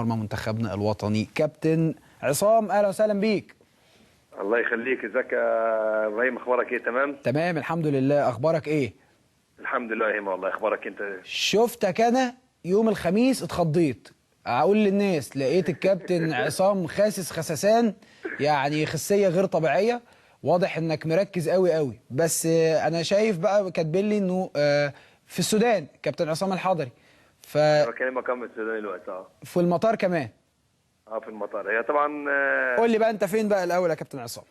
مرمى منتخبنا الوطني كابتن عصام، اهلا وسهلا بيك. الله يخليك. ازيك يا ابراهيم؟ اخبارك ايه؟ تمام الحمد لله. اخبارك ايه؟ الحمد لله يا هيما. والله اخبارك انت؟ شفتك انا يوم الخميس اتخضيت، اقول للناس لقيت الكابتن عصام خاسس خسسان، يعني خسيه غير طبيعيه. واضح انك مركز قوي قوي. بس انا شايف بقى كاتبين لي انه في السودان كابتن عصام الحضري. انا بكلمك من السودان دلوقتي. في المطار كمان؟ في المطار. هي طبعا قول لي بقى انت فين بقى الاول يا كابتن عصام؟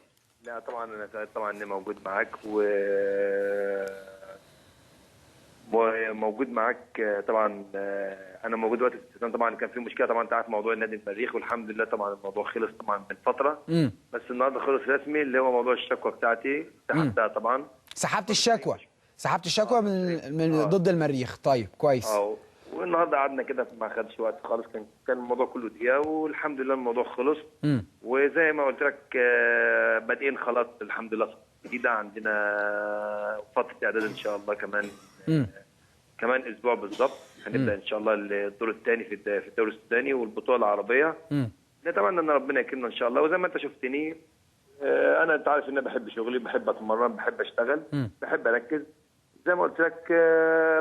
لا طبعا انا سعيد طبعا اني موجود معاك وموجود معاك طبعا. انا موجود دلوقتي في السودان. طبعا كان في مشكله طبعا، انت عارف موضوع النادي المريخ، والحمد لله طبعا الموضوع خلص طبعا من فتره. بس النهارده خلص رسمي، اللي هو موضوع الشكوى بتاعتي سحبتها طبعا. سحبت الشكوى من ضد المريخ. طيب كويس. والنهارده قعدنا كده ما خدش وقت خالص، كان الموضوع كله دقيقه، والحمد لله الموضوع خلص. وزي ما قلت لك بادئين خلاص الحمد لله جديده. عندنا فتره اعداد ان شاء الله كمان اسبوع بالظبط هنبدا ان شاء الله الدور الثاني في الدوري السوداني والبطوله العربيه. نتمنى ان ربنا يكرمنا ان شاء الله. وزي ما انت شفتني انت عارف ان انا بحب شغلي، بحب اتمرن، بحب اشتغل، بحب اركز. زي ما قلت لك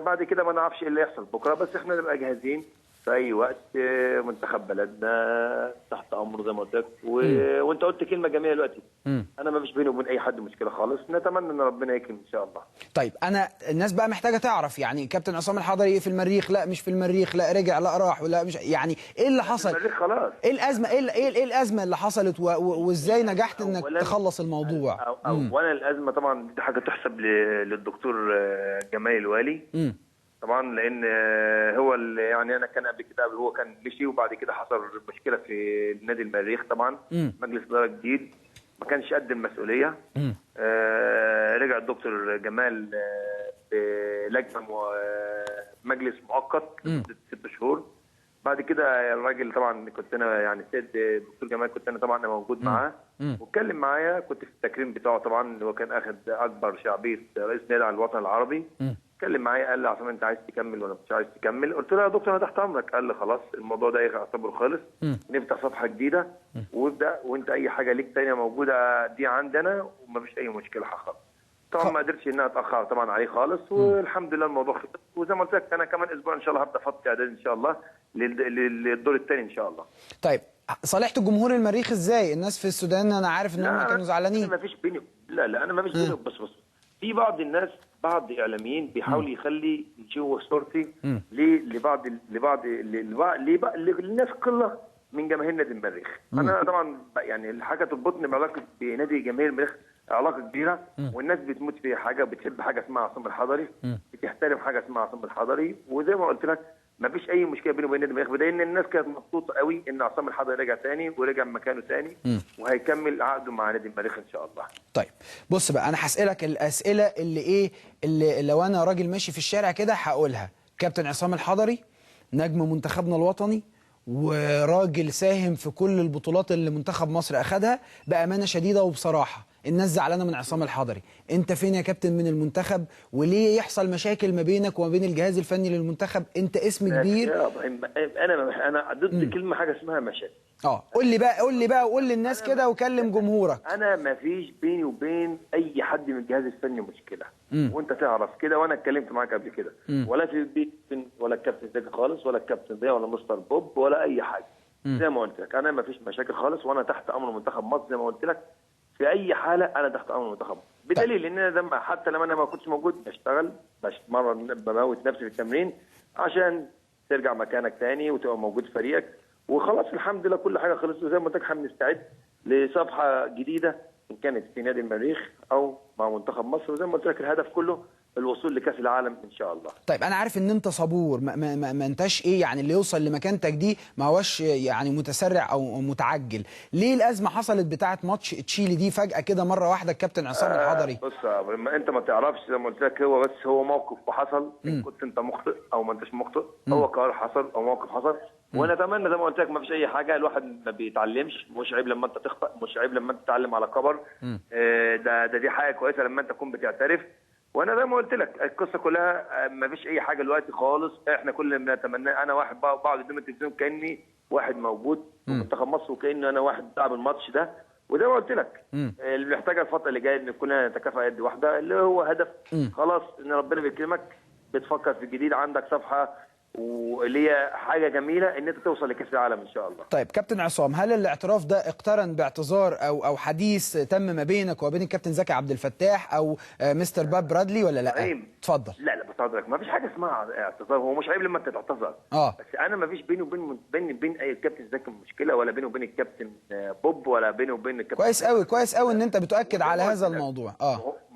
بعد كده ما نعرفش ايه اللي يحصل بكره، بس احنا نبقى جاهزين في اي وقت. منتخب بلدنا تحت امره زي ما قلت لك. وانت قلت كلمه جميله دلوقتي. انا ما فيش بيني وبين اي حد مشكله خالص. نتمنى ان ربنا يكرم ان شاء الله. طيب الناس بقى محتاجه تعرف، يعني كابتن عصام الحضري في المريخ؟ لا مش في المريخ، لا رجع، لا راح، ولا مش يعني ايه اللي حصل؟ المريخ خلاص. ايه الازمه؟ ايه الازمه اللي حصلت وازاي نجحت انك تخلص الموضوع؟ اولا الازمه طبعا دي حاجه تحسب للدكتور جمال الوالي طبعا، لان هو اللي يعني انا كان قبل كده هو كان مشي، وبعد كده حصل مشكله في نادي المريخ طبعا. مجلس اداره جديد ما كانش قد المسؤوليه. رجع الدكتور جمال بلجنه مجلس مؤقت لمده 6 شهور. بعد كده الراجل طبعا كنت انا يعني السيد الدكتور جمال كنت انا طبعا موجود معاه واتكلم معايا. كنت في التكريم بتاعه طبعا، اللي هو كان اخذ اكبر شعبيه رئيس نادي على الوطن العربي. اتكلم معايا قال لي عشان انت عايز تكمل ولا مش عايز تكمل؟ قلت له يا دكتور انا تحت امرك. قال لي خلاص الموضوع ده يعتبر خالص، نفتح صفحه جديده وابدا، وانت اي حاجه ليك ثانيه موجوده دي عندنا ومفيش اي مشكله حصل. طبعا ما قدرتش انها اتاخر طبعا عليه خالص، والحمد لله الموضوع خلص. وزي ما قلت لك انا كمان اسبوع ان شاء الله هبدا فتره اعداد ان شاء الله للدور الثاني ان شاء الله. طيب صالحت جمهور المريخ ازاي؟ الناس في السودان انا عارف ان هم كانوا زعلانين. ما فيش بيني انا ما فيش بيني. بس في بعض الناس، بعض اعلاميين بيحاول يخلي يشوه صورتي للناس قله من جماهير نادي المريخ. انا طبعا يعني الحاجه تربطني بعلاقه بنادي جماهير المريخ علاقه كبيره، والناس بتموت في حاجه، بتحب حاجه اسمها عصام الحضري، بتحترم حاجه اسمها عصام الحضري. وزي ما قلت لك ما فيش اي مشكله بيني وبين نادي المريخ، بدليل ان الناس كانت مبسوطه قوي ان عصام الحضري رجع تاني ورجع مكانه تاني وهيكمل عقده مع نادي المريخ ان شاء الله. طيب بص بقى، انا هسالك الاسئله اللي لو انا راجل ماشي في الشارع كده هقولها. كابتن عصام الحضري نجم منتخبنا الوطني، وراجل ساهم في كل البطولات اللي منتخب مصر اخدها بامانه شديده. وبصراحه الناس زعلانه من عصام الحضري. انت فين يا كابتن من المنتخب؟ وليه يحصل مشاكل ما بينك وما بين الجهاز الفني للمنتخب؟ انت اسم كبير. انا ضد كلمه حاجه اسمها مشاكل. قول لي بقى وقول للناس كده وكلم جمهورك. انا ما فيش بيني وبين اي حد من الجهاز الفني مشكله، وانت تعرف كده، وانا اتكلمت معاك قبل كده. ولا في البيت ولا الكابتن زكي خالص، ولا الكابتن ضياء، ولا مستر بوب، ولا اي حاجه. زي ما قلت لك انا ما فيش مشاكل خالص، وانا تحت امر منتخب مصر. زي ما قلت لك في اي حاله انا تحت امر منتخب مصر، بدليل ان انا حتى لما انا ما كنتش موجود بشتغل، بتمرن، بموت نفسي في التمرين عشان ترجع مكانك تاني وتبقى موجود في فريقك. وخلاص الحمد لله كل حاجه خلصت. وزي ما قلت لك هنستعد لصفحه جديده ان كانت في نادي المريخ او مع منتخب مصر. وزي ما قلت لك الهدف كله الوصول لكاس العالم ان شاء الله. طيب انا عارف ان انت صبور، ما انتش ايه يعني اللي يوصل لمكانتك دي ما هوش يعني متسرع او متعجل. ليه الازمه حصلت بتاعه ماتش تشيلي دي فجاه كده مره واحده الكابتن عصام الحضري؟ بص انت ما تعرفش، زي ما قلت لك هو موقف وحصل. ان كنت انت مخطئ او ما انتش مخطئ، هو قرار حصل او موقف حصل. وانا اتمنى زي ما قلت لك ما فيش اي حاجه. الواحد ما بيتعلمش، مش عيب لما انت تخطئ، مش عيب لما انت تتعلم على كبر. دي حاجه كويسه لما انت تكون بتعترف. وانا زي ما قلت لك القصه كلها ما فيش اي حاجه دلوقتي خالص. احنا كل اللي بنتمناه، انا واحد بقعد قدام التلفزيون كاني واحد موجود في منتخب مصر، وكأن انا واحد بلعب الماتش ده. وزي ما قلت لك اللي محتاجه الفتره اللي جايه ان كلنا نتكافئ يد واحده، اللي هو هدف خلاص ان ربنا بيكرمك، بتفكر في الجديد، عندك صفحه واللي هي حاجه جميله ان انت توصل لكاس العالم ان شاء الله. طيب كابتن عصام، هل الاعتراف ده اقترن باعتذار او حديث تم ما بينك وبين الكابتن زكي عبد الفتاح او مستر باب برادلي ولا لا؟ اتفضل. لا بس حضرتك ما فيش حاجه اسمها اعتذار، هو مش عيب لما انت تعتذر. بس انا ما فيش بيني وبين اي الكابتن زكي مشكله، ولا بيني وبين الكابتن بوب، ولا بيني وبين الكابتن. كويس قوي ان انت بتؤكد على هذا الموضوع.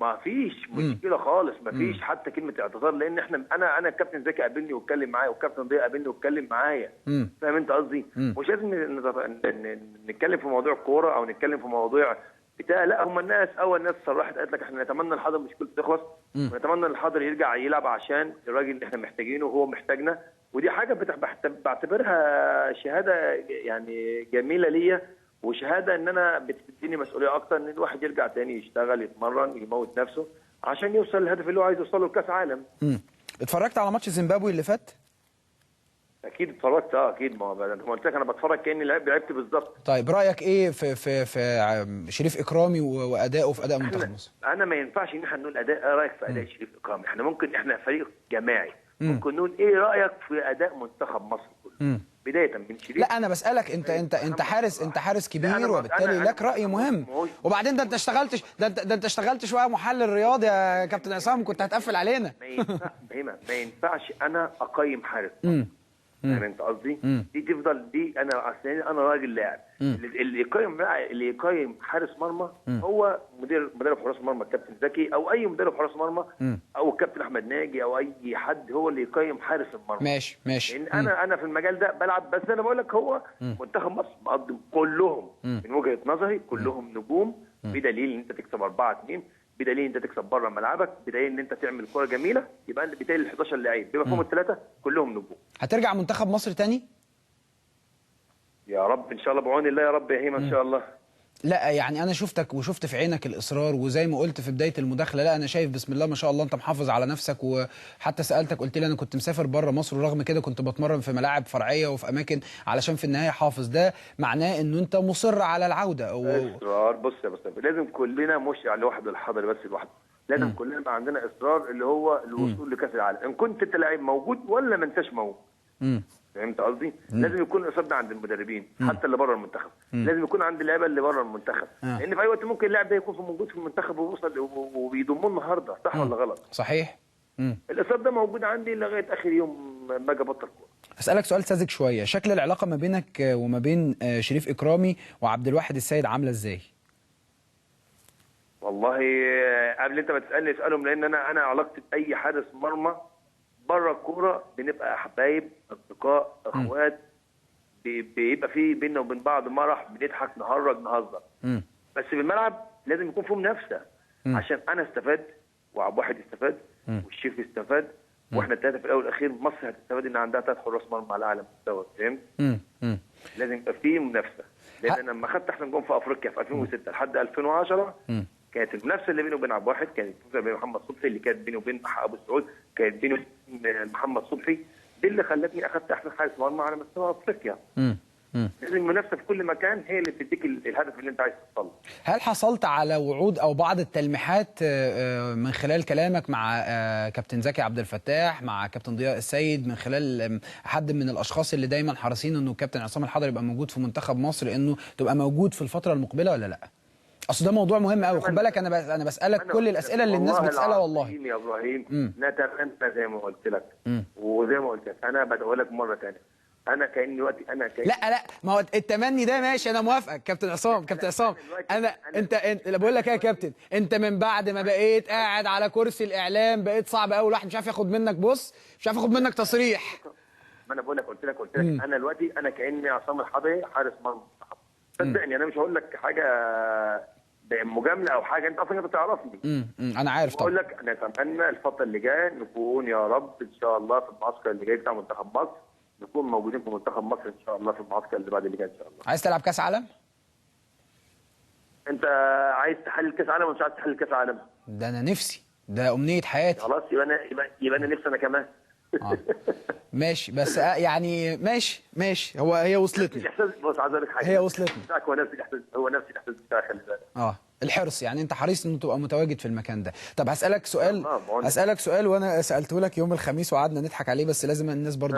ما فيش مشكله خالص، ما فيش حتى كلمه اعتذار، لان احنا انا الكابتن زكي قابلني واتكلم معايا، والكابتن ضياء قابلني واتكلم معايا. فاهم انت قصدي؟ مش لازم نتكلم في موضوع كوره او نتكلم في موضوع بتاع. لا، هم الناس اول ناس صرحت قالت لك احنا نتمنى الحضر مشكلته تخلص، ونتمنى الحضر يرجع يلعب عشان الراجل اللي احنا محتاجينه وهو محتاجنا. ودي حاجه بعتبرها شهاده يعني جميله ليا، وشهاده ان انا بتديني مسؤوليه اكتر ان الواحد يرجع تاني يشتغل يتمرن يموت نفسه عشان يوصل للهدف اللي هو عايز يوصله لكاس عالم. اتفرجت على ماتش زيمبابوي اللي فات؟ اكيد اتفرجت. اكيد، ما قلت لك انا بتفرج كاني لعبت بالظبط. طيب رايك ايه في شريف اكرامي وادائه في اداء منتخب مصر؟ انا ما ينفعش ان احنا نقول اداء، ايه رايك في اداء شريف اكرامي؟ احنا ممكن، احنا فريق جماعي، ممكن نقول ايه رايك في اداء منتخب مصر كله بدايه من شريف. لا انا بسالك انت حارس كبير، وبالتالي لك راي مهم. وبعدين ده انت اشتغلت شويه محلل رياضي يا كابتن عصام، كنت هتقفل علينا. ما ينفعش انا اقيم حارس. يعني انت قصدي دي تفضل دي، انا راجل لاعب. اللي يقيم حارس مرمى هو مدرب حراس مرمى الكابتن زكي، او اي مدرب حراس مرمى، او الكابتن احمد ناجي، او اي حد هو اللي يقيم حارس المرمى. ماشي. لان انا في المجال ده بلعب، بس انا بقول لك هو منتخب مصر مقدم كلهم من وجهه نظري كلهم نجوم، بدليل ان انت تكسب 4-2، بدليل ان انت تكسب بره ملعبك، بدليل ان انت تعمل كوره جميله، يبقى بالتالي ال 11 لعيب بما فيهم الثلاثه كلهم نجوم. هترجع منتخب مصر تاني؟ يا رب ان شاء الله، بعون الله يا رب يا هيما ان شاء الله. لا يعني انا شفتك وشفت في عينك الاصرار، وزي ما قلت في بدايه المداخله، لا انا شايف بسم الله ما شاء الله انت محافظ على نفسك. وحتى سالتك قلت لي انا كنت مسافر بره مصر، ورغم كده كنت بتمرن في ملاعب فرعيه وفي اماكن علشان في النهايه حافظ. ده معناه انه انت مصر على العوده. اصرار. بص يا لازم كلنا، مش لوحده الحضري بس لوحده، لازم كلنا يبقى عندنا اصرار اللي هو الوصول لكاس العالم، ان كنت انت لاعب موجود ولا ما انتش موجود. فهمت قصدي؟ لازم يكون الاصرار ده عند المدربين حتى اللي بره المنتخب، لازم يكون عند اللعيبه اللي بره المنتخب، لان في اي وقت ممكن اللاعب ده يكون موجود في المنتخب ويوصل وبيضموه النهارده، صح ولا غلط؟ صحيح. الاصرار ده موجود عندي لغايه اخر يوم ما اجي ابطل كوره. اسالك سؤال ساذج شويه، شكل العلاقه ما بينك وما بين شريف اكرامي وعبد الواحد السيد عامله ازاي؟ والله قبل انت ما تسالني اسالهم، لان انا علاقتي باي حارس مرمى بره الكوره بنبقى حبايب، اصدقاء، اخوات، بيبقى في بيننا وبين بعض مرح، بنضحك نهرج نهزر. بس في الملعب لازم يكون في منافسه عشان انا استفاد، وعبد واحد استفاد، والشيف استفاد، واحنا الثلاثه في الاول والاخير مصر هتستفاد ان عندها 3 حراس مرمى على اعلى مستوى. فهمت؟ لازم يبقى في منافسه، لان انا لما خدت احسن جون في افريقيا في 2006 لحد 2010 كانت المنافسه اللي بيني وبين عبد الواحد، كانت بين محمد صبحي، اللي كانت بيني وبين ابو السعود، كانت بيني وبين محمد صبحي، دي اللي خلتني اخذت احسن حارس مرمى على مستوى افريقيا. لازم المنافسه في كل مكان هي اللي بتديك الهدف اللي انت عايز توصله. هل حصلت على وعود او بعض التلميحات من خلال كلامك مع كابتن زكي عبد الفتاح، مع كابتن ضياء السيد، من خلال حد من الاشخاص اللي دايما حريصين انه كابتن عصام الحضري يبقى موجود في منتخب مصر، انه تبقى موجود في الفتره المقبله ولا لا؟ اصل ده موضوع مهم قوي، خد بالك انا بسالك كل الاسئله اللي الناس بتسالها والله. يا ابراهيم نتمنى زي ما قلت لك، وزي ما قلت لك انا بدعو لك مره ثانيه، انا كاني وقتي لا ما هو التمني ده ماشي، انا موافقك كابتن عصام. انت بقول لك ايه يا كابتن، انت من بعد ما بقيت قاعد على كرسي الاعلام بقيت صعب قوي، الواحد مش عارف ياخد منك، بص مش عارف ياخد منك تصريح. ما انا بقول لك قلت لك انا دلوقتي انا كاني عصام الحضري حارس مرمى. صدقني انا مش هقول لك حاجه مجامله او حاجه، انت اصلا بتعرفني. انا عارف طبعا. بقول لك نتمنى الفتره اللي جايه نكون يا رب ان شاء الله في المعسكر اللي جاي بتاع منتخب مصر، نكون موجودين في منتخب مصر ان شاء الله في المعسكر اللي بعد اللي جاي ان شاء الله. عايز تلعب كاس عالم؟ انت عايز تحلل كاس عالم ولا مش عايز تحلل كاس عالم؟ ده انا نفسي، ده امنيه حياتي. خلاص يبقى انا نفسي انا كمان. ماشي بس يعني ماشي هي وصلتني. الاحساس، بص عايز اقول لك حاجه، هي وصلتني. بتاعك هو نفس الاحساس بتاعي، خلي بالك. الحرص، يعني انت حريص انه تبقى متواجد في المكان ده. طب هسألك سؤال وانا سألته لك يوم الخميس وقعدنا نضحك عليه، بس لازم الناس برضو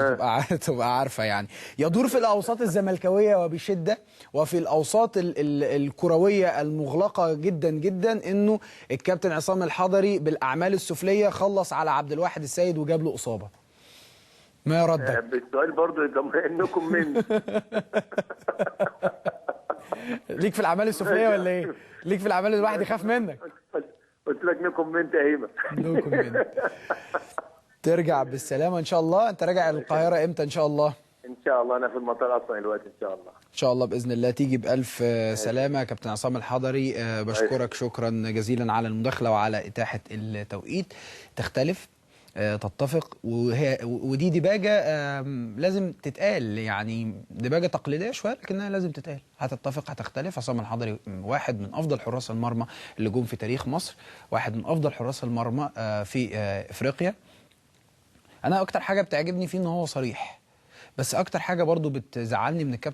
تبقى عارفة. يعني يدور في الاوساط الزملكاوية وبشدة وفي الاوساط الكروية المغلقة جدا جدا انه الكابتن عصام الحضري بالاعمال السفلية خلص على عبد الواحد السيد وجاب له اصابة. ما ردك؟ بالسؤال برضه انكم من ليك في الاعمال السفليه ولا ايه؟ ليك في الاعمال الواحد يخاف منك. قلت لك نو كومنت يا هيما. نو كومنت. ترجع بالسلامه ان شاء الله. انت راجع القاهره امتى ان شاء الله؟ ان شاء الله انا في المطار اصلا دلوقتي، ان شاء الله. ان شاء الله باذن الله تيجي بالف سلامه. كابتن عصام الحضري بشكرك شكرا جزيلا على المداخله وعلى اتاحه التوقيت. تختلف تتفق، ودي دباجه لازم تتقال، يعني دباجه تقليديه شويه لكنها لازم تتقال. هتتفق هتختلف. عصام الحضري واحد من افضل حراس المرمى اللي جم في تاريخ مصر، واحد من افضل حراس المرمى في افريقيا. انا اكتر حاجه بتعجبني فيه ان هو صريح، بس اكتر حاجه برضو بتزعلني من الكابتن